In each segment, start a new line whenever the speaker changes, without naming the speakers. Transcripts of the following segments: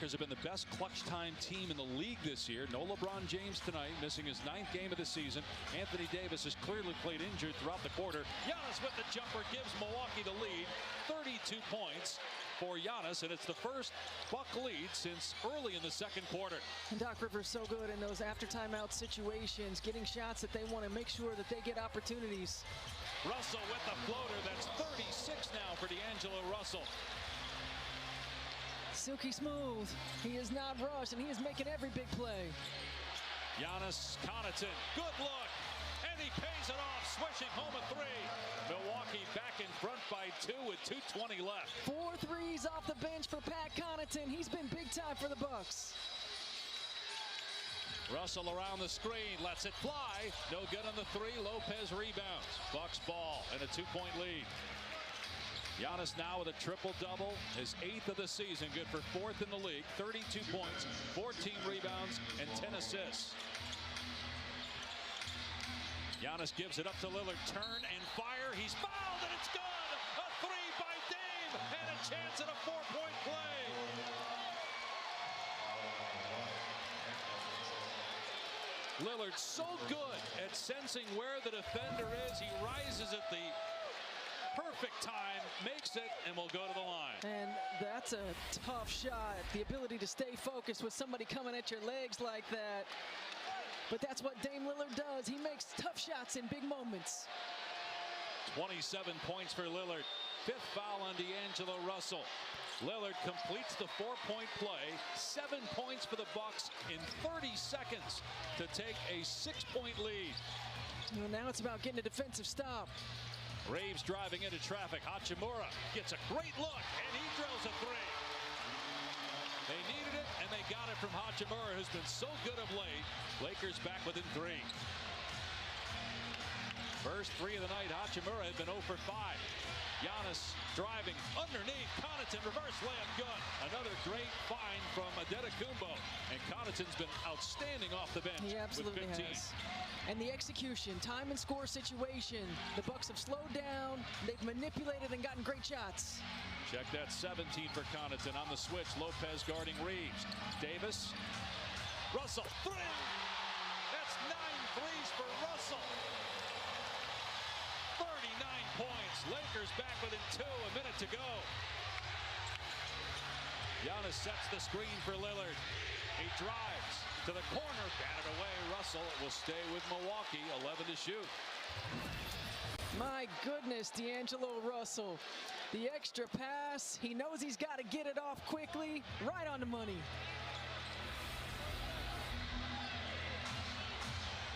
Lakers have been the best clutch time team in the league this year. No LeBron James tonight, missing his 9th game of the season. Anthony Davis has clearly played injured throughout the quarter. Giannis with the jumper gives Milwaukee the lead. 32 points for Giannis, and it's the first Buck lead since early in the second quarter.
And Doc Rivers so good in those after timeout situations, getting shots that they want to make sure that they get opportunities.
Russell with the floater. That's 36 now for D'Angelo Russell.
Silky smooth. He is not rushed, and he is making every big play.
Giannis, Connaughton, good look, and he pays it off, swishing home a 3. Milwaukee back in front by 2 with 2:20 left.
4 threes off the bench for Pat Connaughton. He's been big time for the Bucks.
Russell around the screen, lets it fly. No good on the 3. Lopez rebounds. Bucks ball and a 2-point lead. Giannis now with a triple-double, his 8th of the season, good for 4th in the league. 32 points, 14 rebounds, and 10 assists. Giannis gives it up to Lillard. Turn and fire. He's fouled, and it's good. A 3 by Dame, and a chance at a 4-point play. Lillard so good at sensing where the defender is. He rises at the perfect time, makes it, and will go to the line.
And that's a tough shot. The ability to stay focused with somebody coming at your legs like that. But that's what Dame Lillard does. He makes tough shots in big moments.
27 points for Lillard. 5th foul on D'Angelo Russell. Lillard completes the 4-point play. 7 points for the Bucks in 30 seconds to take a 6-point lead.
Well, now it's about getting a defensive stop.
Reeves driving into traffic. Hachimura gets a great look, and he drills a 3. They needed it, and they got it from Hachimura, who's been so good of late. Lakers back within 3. First 3 of the night, Hachimura had been 0 for 5. Giannis driving underneath. Connaughton reverse layup good. Another great find from Adetokounmpo. And Connaughton's been outstanding off the bench.
He absolutely
with 15.
has. And the execution, time and score situation. The Bucks have slowed down. They've manipulated and gotten great shots.
Check that 17 for Connaughton on the switch. Lopez guarding Reeves. Davis. Russell. 3. That's 9 threes for Russell. 39 points. Lakers back within 2. A minute to go. Giannis sets the screen for Lillard. He drives to the corner. Batted away. Russell will stay with Milwaukee. 11 to shoot.
My goodness, D'Angelo Russell. The extra pass. He knows he's got to get it off quickly. Right on the money.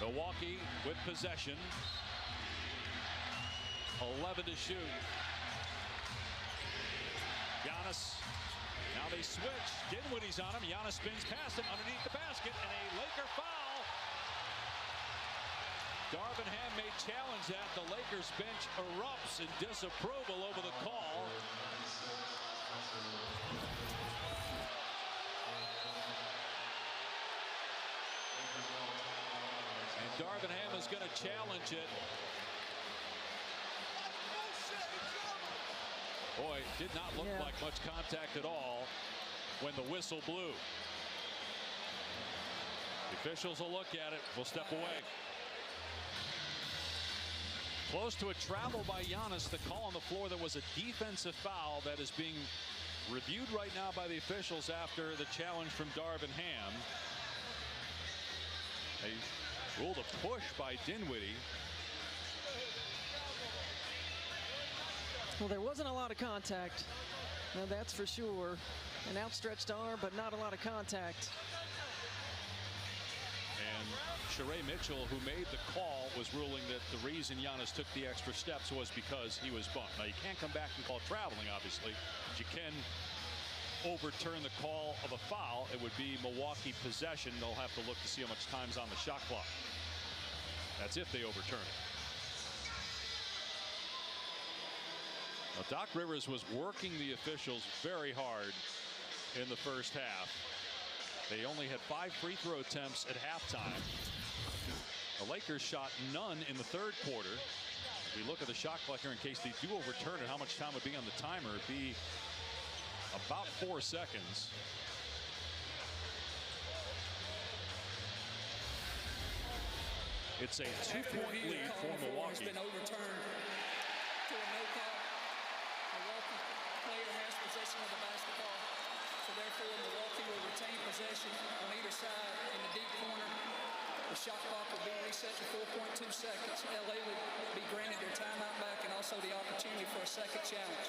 Milwaukee with possession. 11 to shoot. Giannis. Now they switch. Dinwiddie's on him. Giannis spins past him underneath the basket, and a Laker foul. Darvin Ham may challenge that. The Lakers bench erupts in disapproval over the call. And Darvin Ham is going to challenge it. Boy, it did not look like much contact at all when the whistle blew. The officials will look at it. We'll step away. Close to a travel by Giannis. The call on the floor, there was a defensive foul that is being reviewed right now by the officials after the challenge from Darvin Ham. They ruled a push by Dinwiddie.
Well, there wasn't a lot of contact. Now, that's for sure. An outstretched arm, but not a lot of contact.
And Sheree Mitchell, who made the call, was ruling that the reason Giannis took the extra steps was because he was bumped. Now, you can't come back and call traveling, obviously, but you can overturn the call of a foul. It would be Milwaukee possession. They'll have to look to see how much time's on the shot clock. That's if they overturn it. Now, Doc Rivers was working the officials very hard in the first half. They only had 5 free throw attempts at halftime. The Lakers shot none in the third quarter. We look at the shot clock here in case they do overturn it. How much time would be on the timer? It'd be about 4 seconds. It's a 2-point lead for Milwaukee.
Has been overturned to a no call. Milwaukee player has possession of the basketball, so therefore Milwaukee will retain possession on either side in the deep corner. The shot clock will be reset to 4.2 seconds. LA will be granted their timeout back and also the opportunity for a second challenge.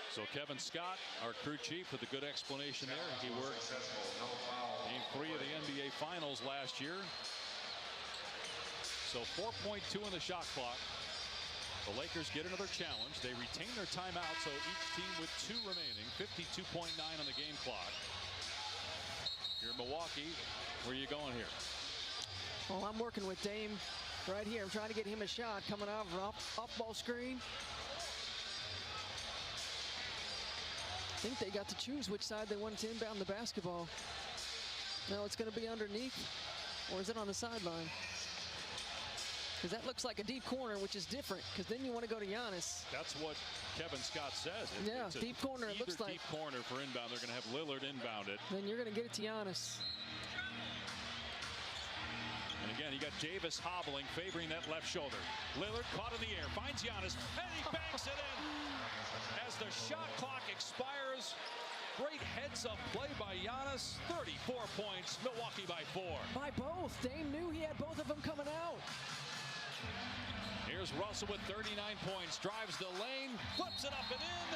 So Kevin Scott, our crew chief, with a good explanation there. He worked Game 3 of the NBA Finals last year. So 4.2 on the shot clock. The Lakers get another challenge. They retain their timeout, so each team with 2 remaining. 52.9 on the game clock. Here in Milwaukee, where are you going here?
Well, I'm working with Dame right here. I'm trying to get him a shot coming out of an off-ball screen. I think they got to choose which side they wanted to inbound the basketball. No, it's going to be underneath, or is it on the sideline? Because that looks like a deep corner, which is different, because then you want to go to Giannis.
That's what Kevin Scott says.
Yeah, deep corner, it looks like.
Deep corner for inbound. They're going to have Lillard inbound it.
Then you're going to get it to Giannis.
And again, you got Davis hobbling, favoring that left shoulder. Lillard caught in the air, finds Giannis, and he banks it in. As the shot clock expires, great heads-up play by Giannis. 34 points, Milwaukee by 4.
By both. Dame knew he had both of them coming out.
Here's Russell with 39 points, drives the lane, flips it up and in.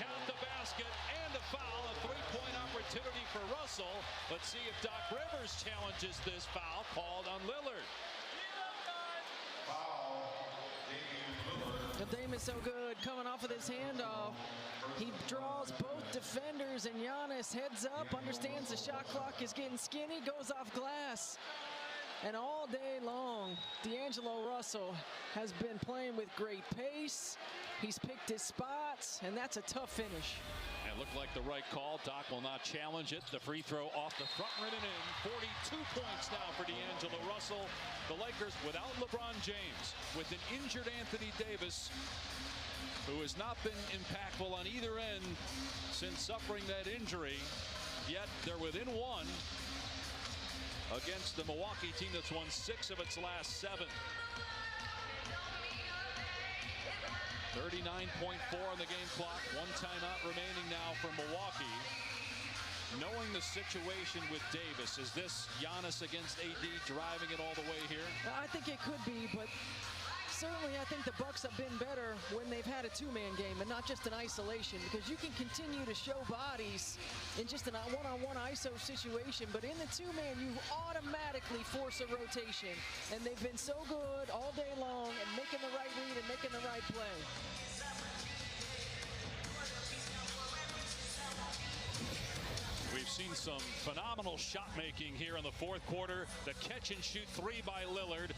Count the basket and a foul, a 3-point opportunity for Russell. Let's see if Doc Rivers challenges this foul called on Lillard.
Dame is so good coming off of this handoff. He draws both defenders, and Giannis heads up, understands the shot clock is getting skinny, goes off glass. And all day long, D'Angelo Russell has been playing with great pace. He's picked his spots, and that's a tough finish.
It looked like the right call. Doc will not challenge it. The free throw off the front rim and in. 42 points now for D'Angelo Russell. The Lakers without LeBron James, with an injured Anthony Davis, who has not been impactful on either end since suffering that injury. Yet they're within 1 against the Milwaukee team that's won 6 of its last 7. 39.4 on the game clock. 1 timeout remaining now for Milwaukee. Knowing the situation with Davis, is this Giannis against AD driving it all the way here?
I think it could be, but certainly I think the Bucks have been better when they've had a 2-man game and not just an isolation, because you can continue to show bodies in just a one-on-one ISO situation, but in the 2-man you automatically force a rotation, and they've been so good all day long and making the right read and making the right play.
We've seen some phenomenal shot making here in the 4th quarter. The catch and shoot 3 by Lillard.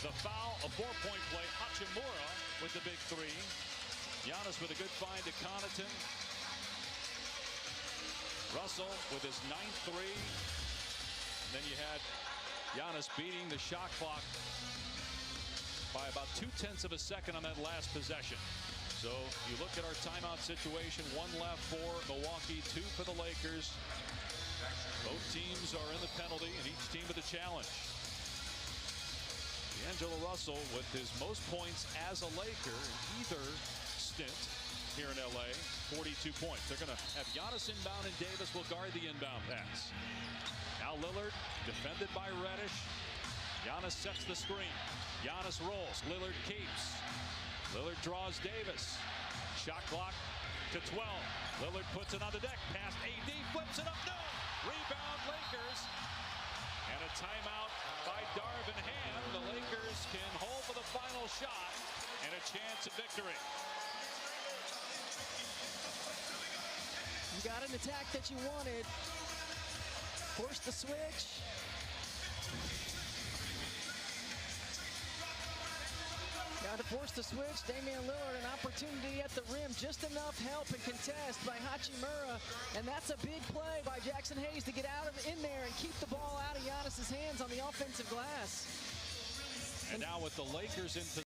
The foul, a 4-point play. Hachimura with the big 3. Giannis with a good find to Connaughton. Russell with his 9th 3. Then you had Giannis beating the shot clock by about 0.2 of a second on that last possession. So you look at our timeout situation, 1 left for Milwaukee, 2 for the Lakers. Both teams are in the penalty and each team with a challenge. D'Angelo Russell with his most points as a Laker in either stint here in LA, 42 points. They're going to have Giannis inbound and Davis will guard the inbound pass. Now Lillard defended by Reddish. Giannis sets the screen. Giannis rolls. Lillard keeps. Lillard draws Davis. Shot clock to 12. Lillard puts it on the deck. Past AD, flips it up. No! Rebound Lakers. And a timeout by Darvin Ham. The Lakers can hold for the final shot and a chance at victory.
You got an attack that you wanted. Force the switch. Got to force the switch. Damian Lillard, an opportunity at the rim. Just enough help and contest by Hachimura. And that's a big play by Jackson Hayes to get out of in there and keep the ball out of Giannis's hands on the offensive glass.
And now with the Lakers in